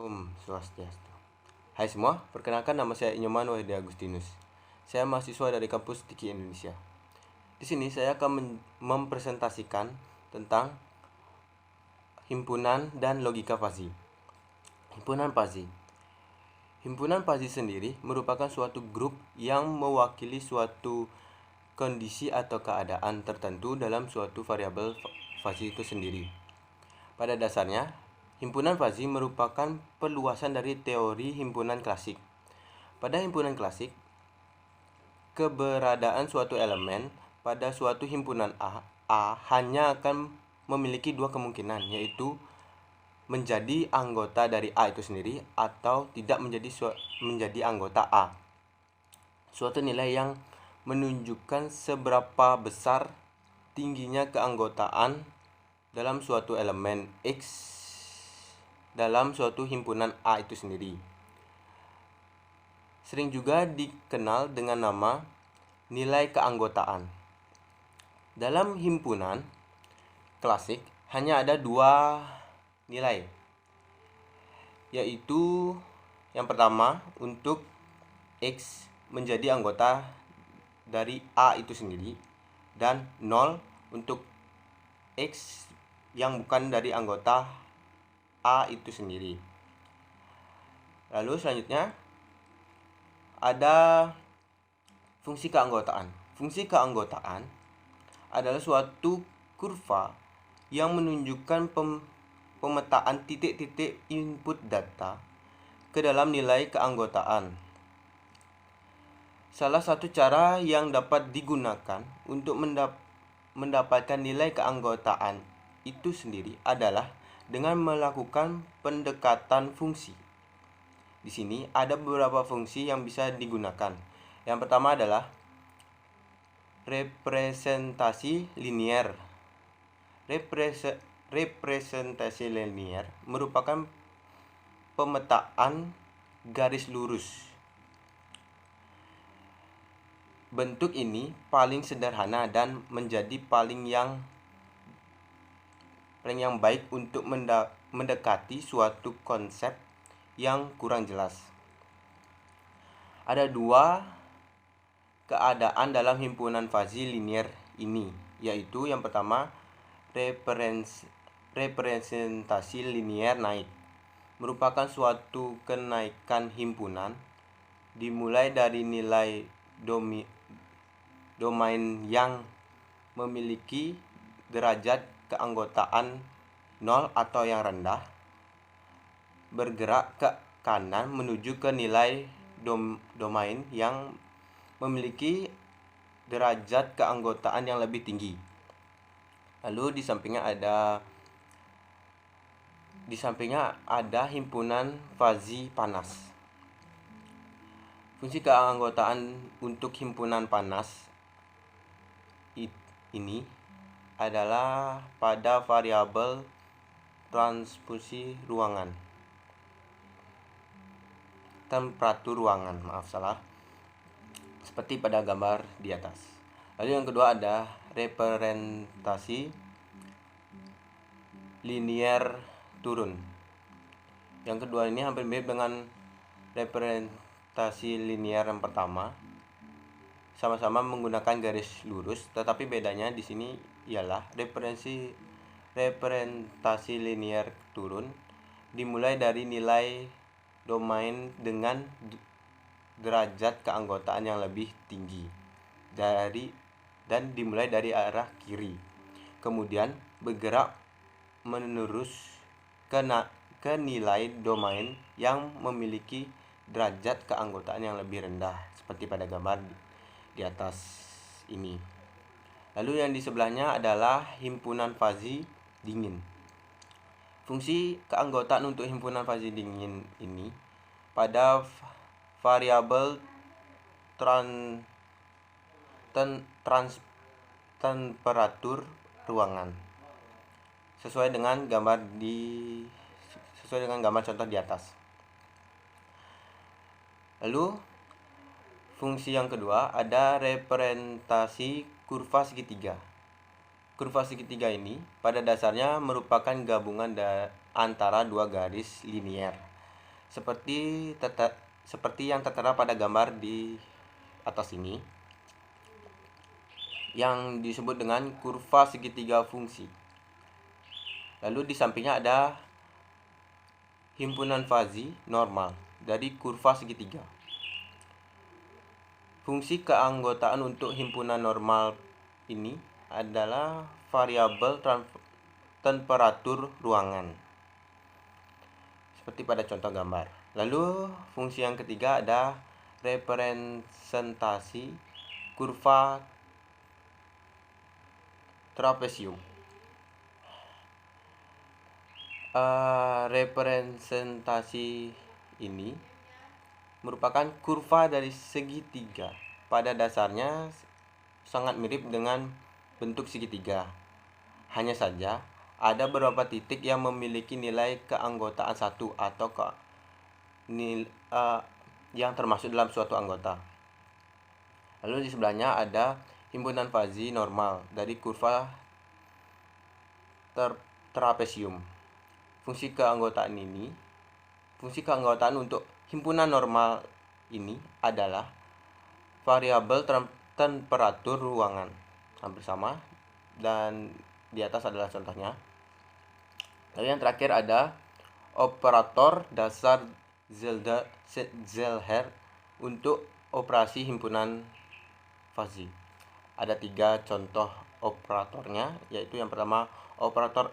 Om Swastiastu. Hai semua, perkenalkan nama saya Inyoman Wahidi Agustinus. Saya mahasiswa dari kampus Tiki Indonesia. Di sini saya akan mempresentasikan tentang himpunan dan logika fuzzy. Himpunan fuzzy. Himpunan fuzzy sendiri merupakan suatu grup yang mewakili suatu kondisi atau keadaan tertentu dalam suatu variabel fuzzy itu sendiri. Pada dasarnya, himpunan fuzzy merupakan perluasan dari teori himpunan klasik. Pada himpunan klasik, keberadaan suatu elemen pada suatu himpunan A hanya akan memiliki dua kemungkinan, yaitu menjadi anggota dari A itu sendiri atau tidak menjadi anggota A. Suatu nilai yang menunjukkan seberapa besar tingginya keanggotaan dalam suatu elemen X dalam suatu himpunan A itu sendiri. Sering juga dikenal dengan nama nilai keanggotaan. Dalam himpunan klasik hanya ada dua nilai, yaitu yang pertama untuk X menjadi anggota dari A itu sendiri, dan 0 untuk X yang bukan dari anggota A itu sendiri. Lalu selanjutnya ada fungsi keanggotaan. Fungsi keanggotaan adalah suatu kurva yang menunjukkan pemetaan titik-titik input data ke dalam nilai keanggotaan. Salah satu cara yang dapat digunakan untuk mendapatkan nilai keanggotaan itu sendiri adalah dengan melakukan pendekatan fungsi. Di sini ada beberapa fungsi yang bisa digunakan. Yang pertama adalah representasi linier. Representasi linier merupakan pemetaan garis lurus. Bentuk ini paling sederhana dan menjadi paling yang baik untuk mendekati suatu konsep yang kurang jelas. Ada dua keadaan dalam himpunan fuzzy linier ini, yaitu yang pertama representasi linier naik, merupakan suatu kenaikan himpunan dimulai dari nilai domain yang memiliki derajat keanggotaan 0 atau yang rendah, bergerak ke kanan menuju ke nilai domain yang memiliki derajat keanggotaan yang lebih tinggi. Lalu di sampingnya ada himpunan fuzzy panas. Fungsi keanggotaan untuk himpunan panas ini adalah pada variabel transfusi ruangan. Temperatur ruangan, seperti pada gambar di atas. Lalu yang kedua ada representasi linier turun. Yang kedua ini hampir mirip dengan representasi linier yang pertama. Sama-sama menggunakan garis lurus, tetapi bedanya di sini ialah representasi linier turun dimulai dari nilai domain dengan derajat keanggotaan yang lebih tinggi dan dimulai dari arah kiri, kemudian bergerak menerus ke nilai domain yang memiliki derajat keanggotaan yang lebih rendah, seperti pada gambar di atas ini. Lalu yang di sebelahnya adalah himpunan fuzzy dingin. Fungsi keanggotaan untuk himpunan fuzzy dingin ini pada variabel temperatur ruangan, sesuai dengan gambar contoh di atas. Lalu fungsi yang kedua ada representasi kurva segitiga. Kurva segitiga ini pada dasarnya merupakan gabungan antara dua garis linier. seperti yang tertera pada gambar di atas ini, yang disebut dengan kurva segitiga fungsi. Lalu di sampingnya ada himpunan fazi normal dari kurva segitiga. Fungsi keanggotaan untuk himpunan normal ini adalah variabel temperatur ruangan, seperti pada contoh gambar. Lalu fungsi yang ketiga ada representasi kurva trapesium. Representasi ini merupakan kurva dari segitiga. Pada dasarnya sangat mirip dengan bentuk segitiga. Hanya saja ada beberapa titik yang memiliki nilai keanggotaan 1 atau yang termasuk dalam suatu anggota. Lalu di sebelahnya ada himpunan fazi normal dari kurva trapesium. Fungsi keanggotaan untuk himpunan normal ini adalah variabel temperatur ruangan. Hampir sama, dan di atas adalah contohnya. Lalu yang terakhir ada operator dasar Zelher untuk operasi himpunan fazi. Ada 3 contoh operatornya, yaitu yang pertama operator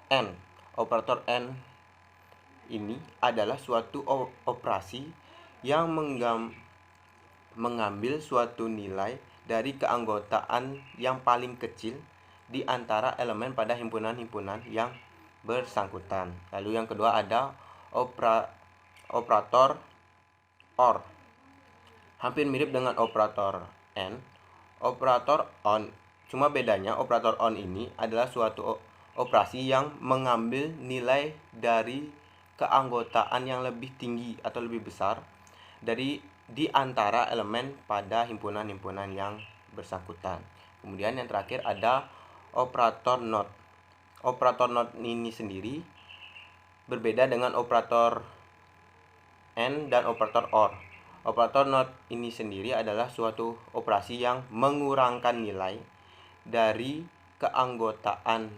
N. Operator N ini adalah suatu operasi yang mengambil suatu nilai dari keanggotaan yang paling kecil di antara elemen pada himpunan-himpunan yang bersangkutan. Lalu yang kedua ada operator OR. Hampir mirip dengan operator N. Operator ON, cuma bedanya operator ON ini adalah suatu operasi yang mengambil nilai dari keanggotaan yang lebih tinggi atau lebih besar di antara elemen pada himpunan-himpunan yang bersangkutan. Kemudian yang terakhir ada operator NOT. Operator NOT ini sendiri berbeda dengan operator N dan operator OR. Operator NOT ini sendiri adalah suatu operasi yang mengurangkan nilai dari keanggotaan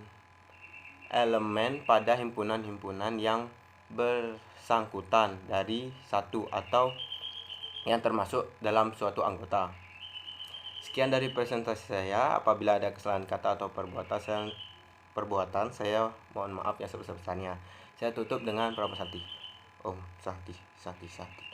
elemen pada himpunan-himpunan yang bersangkutan dari satu atau yang termasuk dalam suatu anggota. Sekian dari presentasi saya. Apabila ada kesalahan kata atau perbuatan, saya mohon maaf yang sebesar-besarnya. Saya tutup dengan Pramasati. Om Santi Santi Santi.